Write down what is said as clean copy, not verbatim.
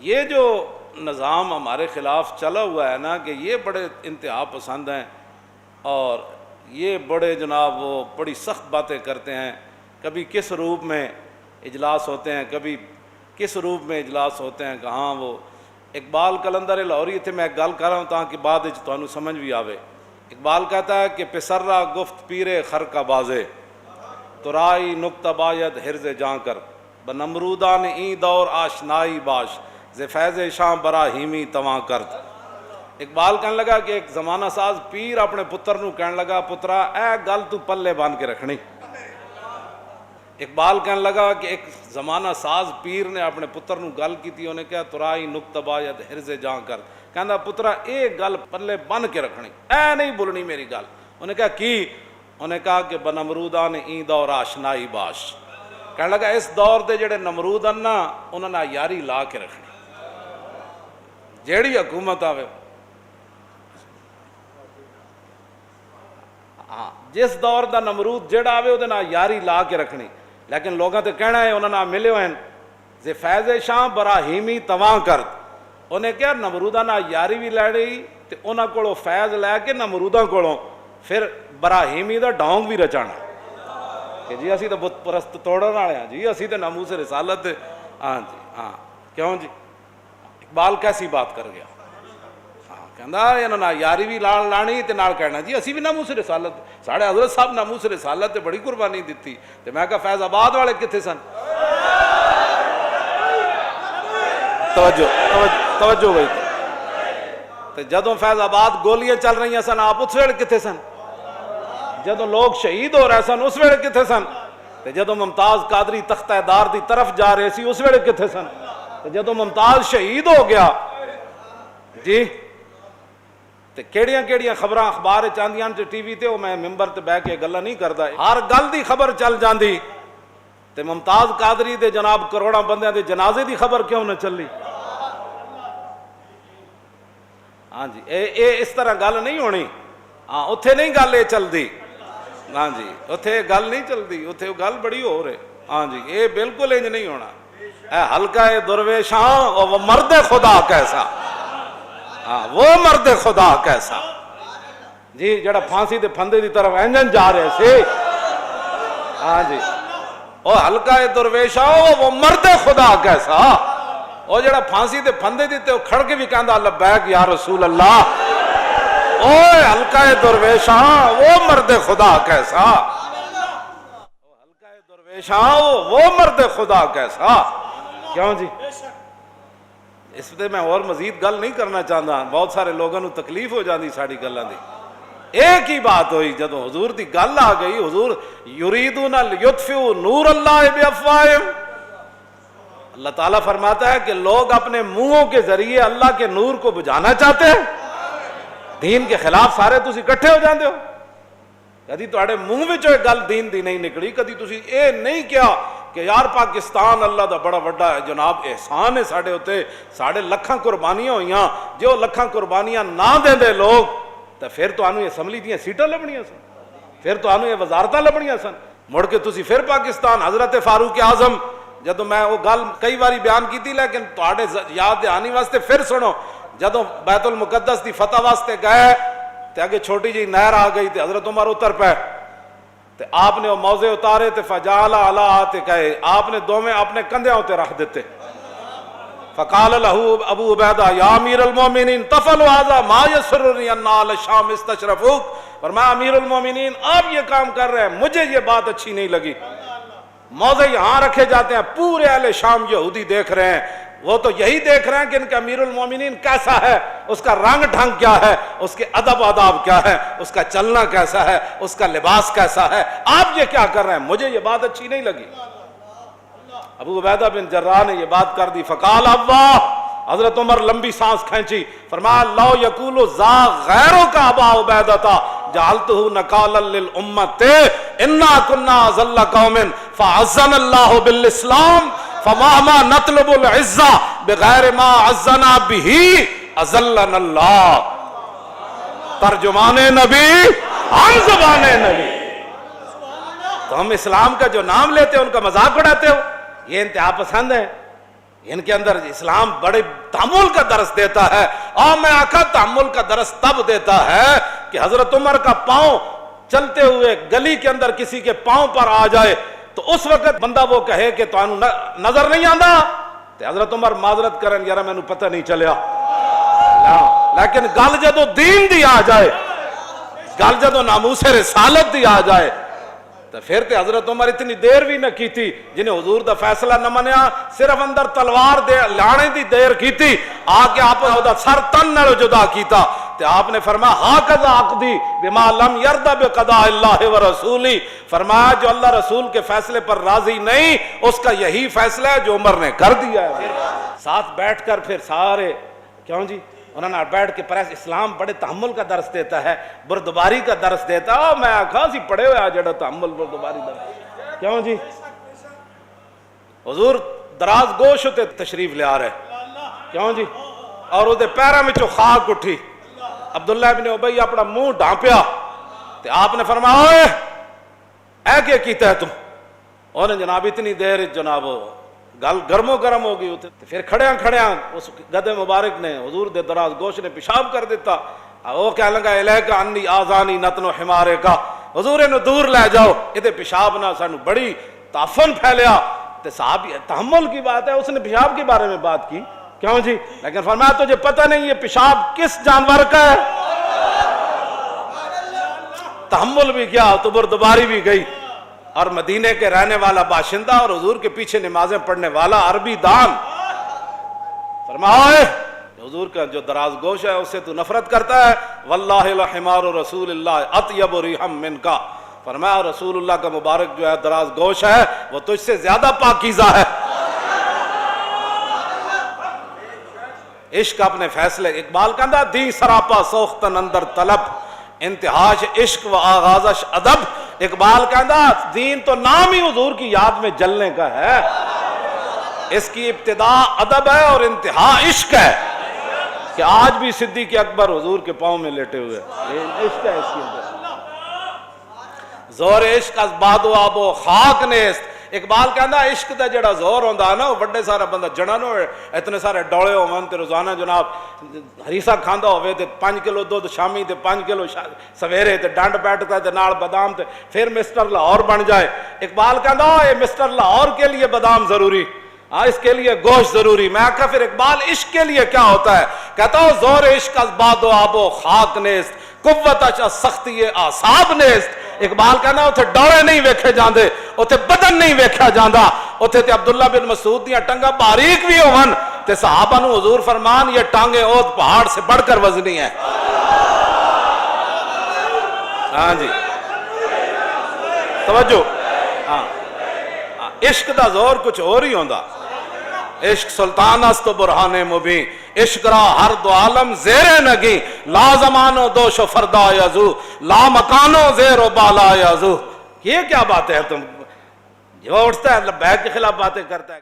یہ جو نظام ہمارے خلاف چلا ہوا ہے نا کہ یہ بڑے انتہا پسند ہیں اور یہ بڑے جناب وہ بڑی سخت باتیں کرتے ہیں. کبھی کس روپ میں اجلاس ہوتے ہیں, کبھی کس روپ میں اجلاس ہوتے ہیں. کہاں وہ اقبال کلندر لاہوری تھے, میں ایک گل کر رہا ہوں تاکہ بعد تمہیں سمجھ بھی آوے. اقبال کہتا ہے کہ پسرا گفت پیرے خر کا بازے ترائی نکتہ باید حرز جاں کر بنمرودان این دور آشنائی باش ز فیض شاں براہیمی تواں کرد. اقبال کہنے لگا کہ ایک زمانہ ساز پیر اپنے پتر نو کہنے لگا پترا اے گل تو پلے باندھ کے رکھنی. اقبال کہنے لگا کہ ایک زمانہ ساز پیر نے اپنے پتر نو گل کی تھی, انہیں کہا ترائی نکتہ باید حرز جاں کر. کہندا پترا اے گل پلے بن کے رکھنی, اے نہیں بولنی میری گل. انہیں کہا کی؟ انہیں کہا کہ بنمرودان این دور آشنائی باش. کہنے لگا اس دور دے جڑے نمرود ہیں نا انہوں نے یاری لا کے رکھنی. جیڑی حکومت آوے جس دور دا نمرود جڑا آوے وہ یاری لا کے رکھنی. لیکن لوگوں تے کہنا ہے انہوں نے ملے ہوئے ہیں زی فیض شاں براہیمی تواں کرد. انہیں کیا نمرودہ نہ یاری بھی لے رہی تے انہاں کولوں فیض لے کے نمروداں کولوں پھر براہیمی دا ڈونگ بھی رچانا کہ جی اسی تو بت پرست توڑن والے ہیں جی, اسی تو ناموس رسالت. ہاں جی ہاں کیوں جی اقبال کیسی بات کر گیا. کہندا انہاں نہ یاری بھی لانی تے نال کہنا جی اسی بھی ناموس رسالت. ساڑھے حضرت صاحب ناموس رسالت تے بڑی قربانی دیتی. تے میں کہا فیض آباد والے کتنے سن؟ توجہ ہوئی. تے جدوں فیض آباد گولیاں چل رہی سن آپ اس ویلے کتنے سن؟ جدوں لوگ شہید ہو رہے سن اس ویلے کتنے سن؟ تے جدوں ممتاز قادری تختہ دار دی طرف جا رہے سی اس ویلے کتنے سن؟ تے جدوں ممتاز شہید ہو گیا جی تے کیڑیاں کیڑیاں خبراں اخبار چاندیاں تے ٹی وی تے او میں ممبر تے بیٹھ کے گلاں نہیں کردا, ہر گل دی خبر چل جاندی. تے ممتاز قادری دے جناب کروڑاں بندیاں دے جنازے دی خبر کیوں نہ چلی؟ ہاں جی اے اس طرح گل نہیں ہونی. ہاں اتھے نہیں گل اے چلدی. ہاں جی اتھے گل نہیں چلدی, اتھے گل بڑی ہو رہے. ہاں جی اے بالکل انج نہیں ہونا. اے حلقہ درویشاں وہ مرد خدا کیسا, ہاں وہ مرد خدا کیسا جی جڑا پھانسی دے پھندے دی طرف انجن جا رہے سے. ہاں جی وہ حلقہ درویشاں وہ مرد خدا کیسا, وہ جڑا پھانسی دے پھندے دی تے کھڑ کے بھی کہندا لبیک یا رسول اللہ. اوے حلقہ درویشاں وہ مرد خدا کیسا, حلقہ درویشاں وہ مرد خدا کیسا. کیوں جی اس پہ میں اور مزید گل نہیں کرنا چاہتا, بہت سارے لوگوں کو تکلیف ہو جاتی ساری گلاں دی. ایک ہی بات ہوئی جدوں حضور دی گل آ گئی, حضور یریدون لیطفئوا نور اللہ بافواہہم. اللہ تعالیٰ فرماتا ہے کہ لوگ اپنے منہوں کے ذریعے اللہ کے نور کو بجھانا چاہتے ہیں. دین کے خلاف سارے تسی اکٹھے ہو جاندے ہو. کدی تہاڈے منہ وچوں ایک گل دین دی نہیں نکلی, کدی تسی اے نہیں کیا کہ یار پاکستان اللہ دا بڑا وڈا ہے جناب, احسان ہے ساڈے اوتے, ساڈے لکھاں قربانیاں ہوئیاں, جو لکھاں قربانیاں نہ دیندے لوگ تے پھر تانوں اسمبلی دیاں سیٹاں لبنیاں سن, پھر تانوں یہ وزارتاں لبنیاں سن. مڑ کے تسی پھر پاکستان حضرت فاروق اعظم, جدوں میں وہ گل کئی باری بیان کیتی لیکن تہاڈے یاد دہانی واسطے پھر سنو, جدوں بیت المقدس دی فتح واسطے گئے تے اگے چھوٹی جی نہر آ گئی تے حضرت عمر اتر پے تے آپ نے وہ موزے اتارے تے فجعل علی عاتقہ, آپ نے دوویں اپنے کندھیاں تے رکھ دیتے. فقال له ابو عبیدہ یا امیر المومنین تفعلوا هذا ما يسرنی ان آل الشام استشرفوک. فرمایا امیر المومنین آپ یہ کام کر رہے ہیں, مجھے یہ بات اچھی نہیں لگی. موزے یہاں رکھے جاتے ہیں, پورے اہل شام یہودی دیکھ رہے ہیں, وہ تو یہی دیکھ رہے ہیں کہ ان کا امیر المومنین کیسا ہے, اس کا رنگ ڈھنگ کیا ہے, اس کے ادب آداب کیا ہے, اس کا چلنا کیسا ہے, اس کا لباس کیسا ہے. آپ یہ کیا کر رہے ہیں, مجھے یہ بات اچھی نہیں لگی. ابو عبیدہ بن جراح نے یہ بات کر دی. فقال اللہ, حضرت عمر لمبی سانس کھینچی, فرمایا لو یقول ذا غیروں کا ابا عبیدہ جعلتہ نکالا للامت انا کنا اذل قوم فعزنا اللہ بالاسلام فما نطلب العزہ بغیر ما عزنا به اذلنا اللہ. ترجمان نبی ہم زبان نبی. تو ہم اسلام کا جو نام لیتے ہیں ان کا مذاق اڑاتے ہو, یہ انتہا پسند ہے. ان کے اندر اسلام بڑے تحمل کا درس دیتا ہے. اور میں آقا تحمل کا درس تب دیتا ہے کہ حضرت عمر کا پاؤں چلتے ہوئے گلی کے اندر کسی کے پاؤں پر آ جائے تو اس وقت بندہ وہ کہے کہ تو نظر نہیں آندا، تو حضرت عمر معذرت کرن یار مینوں پتہ نہیں چلیا. لیکن گل جدو دین دی آ جائے، گل جدو ناموس رسالت دی آ جائے تو پھر تے حضرت عمر اتنی دیر بھی نہ کیتی، جنہیں حضور دا فیصلہ نہ منیا، صرف اندر تلوار دے لانے دی دیر کیتی، آ کے آپ دا سر تن نال جدا کیتا. تے آپ نے فرمایا ہاکذا عقدی بما لم یرضى بقضاء اللہ ورسولی، فرمایا جو اللہ رسول کے فیصلے پر راضی نہیں اس کا یہی فیصلہ ہے جو عمر نے کر دیا ہے. ساتھ بیٹھ کر پھر سارے کیوں جی انہوں نے بیٹھ کے پریس اسلام بڑے تحمل کا درس دیتا ہے، بردباری کا درس دیتا ہے. میں آخا سی پڑھے ہوئے جڑا تحمل بردباری درس کیوں جی. حضور دراز گوش ہوتے تشریف لے آ رہے کیوں جی، اور وہ پیروں میں خاک اٹھی. عبداللہ ابن ابی اپنا منہ ڈھانپیا تے آپ نے فرمایا اے اے کیا کیتا ہے تم. اور جناب اتنی دیر جناب گل گرمو گرم ہو گئی ہوتے. پھر کھڑیاں کھڑیاں اس گدے مبارک نے حضور دے دراز گوش نے پیشاب کر دیتا. وہ کہنے لگا الیک انی آذانی نتن حمارے کا، حضور انہوں دور لے جاؤ، یہ پیشاب نہ سانو بڑی تعفن پھیلیا. تے صحابی تحمل کی بات ہے، اس نے پیشاب کے بارے میں بات کی کیوں جی، لیکن فرمایا تجھے پتہ نہیں یہ پیشاب کس جانور کا ہے. تحمل بھی کیا تو بردباری بھی گئی. اور مدینے کے رہنے والا باشندہ اور حضور کے پیچھے نمازیں پڑھنے والا عربی دان فرمایا حضور کا جو دراز گوش ہے اس سے تو نفرت کرتا ہے. واللہ لحمار رسول اللہ اطیب ریحم من کا، فرمایا رسول اللہ کا مبارک جو ہے دراز گوش ہے وہ تجھ سے زیادہ پاکیزہ ہے. عشق اپنے فیصلے، اقبال کہندا دی سراپا سوختن اندر طلب، انتہاش عشق و آغازش ادب. اقبال کہندا دین تو نام ہی حضور کی یاد میں جلنے کا ہے، اس کی ابتدا ادب ہے اور انتہا عشق ہے. کہ آج بھی صدیق اکبر حضور کے پاؤں میں لیٹے ہوئے، عشق ہے اس کی اندر. زور عشق از باد و آب و خاک نیست. اقبال کہندا عشق دا جڑا زور ہوندا ہے نا وہ بڑے سارا بندہ جڑا نہ ہوئے، اتنے سارے ڈولے ہون تے روزانہ جناب ہریسا کھاندا ہوئے تے 5 کلو دودھ شامی تے 5 کلو سویرے تے ڈنڈ بیٹھتا تے نال بادام تے پھر مسٹر لاہور بن جائے. اقبال کہندا اے مسٹر لاہور کے لیے بادام ضروری، ہاں اس کے لیے گوشت ضروری. میں کہا پھر اقبال عشق کے لیے کیا ہوتا ہے؟ کہتا ہوں زور عشق از باد و آب و خاک نیست، قوت از سختی اعصاب نیست. اقبال کہنا اتھے ڈورے نہیں ویکھے جاندے، اتھے بدن نہیں ویکھا جاندا. اتھے تے عبداللہ بن مسعود دیاں ٹنگا باریک بھی ہون تے صحابہ نو حضور فرمان یہ ٹانگیں اوت پہاڑ سے بڑھ کر وزنی ہیں. ہاں جی توجہ. ہاں عشق دا زور کچھ اور ہی ہوندا. عشق سلطان است و برہان مبین، عشق را ہر دو عالم زیر نگی، لا زمانو دوش و فردا یزو، لا مکانو زیر و بالا یزو. یہ کیا بات ہے؟ تم جو اٹھتا ہے لبیک کے خلاف باتیں کرتا ہے.